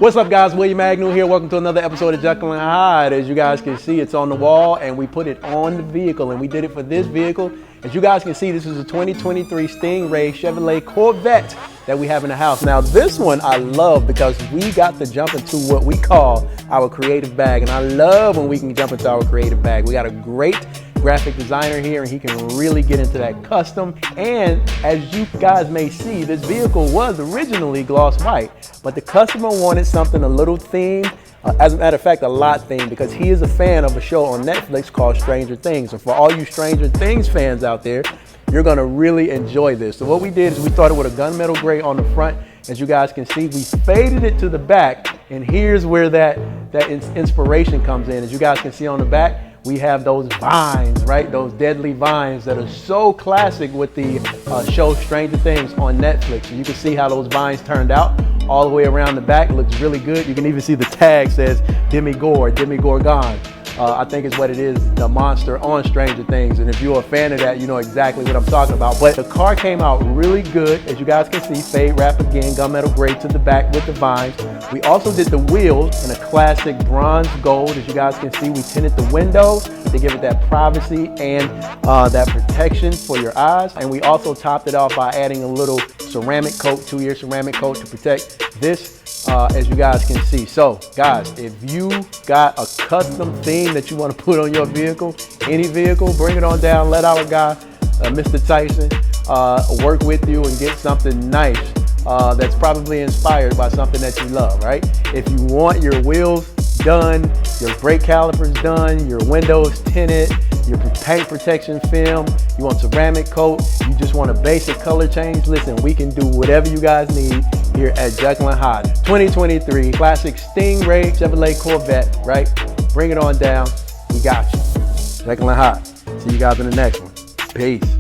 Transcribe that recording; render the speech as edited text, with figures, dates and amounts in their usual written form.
What's up, guys? William Agnew here. Welcome to another episode of Jekyll and Hydes. As you guys can see, it's on the wall and we put it on the vehicle, and we did it for this vehicle. As you guys can see, this is a 2023 Stingray Chevrolet Corvette that we have in the house. Now this one I love because we got to jump into what we call our creative bag, and I love when we can jump into our creative bag. We got a great graphic designer here and he can really get into that custom. And as you guys may see, this vehicle was originally gloss white, but the customer wanted something a little themed, as a matter of fact a lot themed, because he is a fan of a show on Netflix called Stranger Things. And for all you Stranger Things fans out there, you're gonna really enjoy this. So what we did is we started with a gunmetal gray on the front. As you guys can see, we faded it to the back, and here's where that inspiration comes in. As you guys can see on the back, we have those vines, right? Those deadly vines that are so classic with the show Stranger Things on Netflix. And you can see how those vines turned out all the way around the back. It looks really good. You can even see the tag says Demigorgon. I think is what it is, the monster on Stranger Things. And if you're a fan of that, you know exactly what I'm talking about. But the car came out really good. As you guys can see, fade wrap again, gunmetal gray to the back with the vines. We also did the wheels in a classic bronze gold. As you guys can see, we tinted the windows to give it that privacy and that protection for your eyes. And we also topped it off by adding a little ceramic coat, 2-year ceramic coat to protect this. As you guys can see. So guys, if you got a custom theme that you want to put on your vehicle, any vehicle, bring it on down. Let our guy, Mr. Tyson, work with you and get something nice that's probably inspired by something that you love, right? If you want your wheels done, your brake calipers done, your windows tinted, your paint protection film, you want ceramic coat, you just want a basic color change, listen, we can do whatever you guys need here at Jekyll and Hydes. 2023 classic Stingray Chevrolet Corvette, right? Bring it on down. We got you. Jekyll and Hydes. See you guys in the next one. Peace.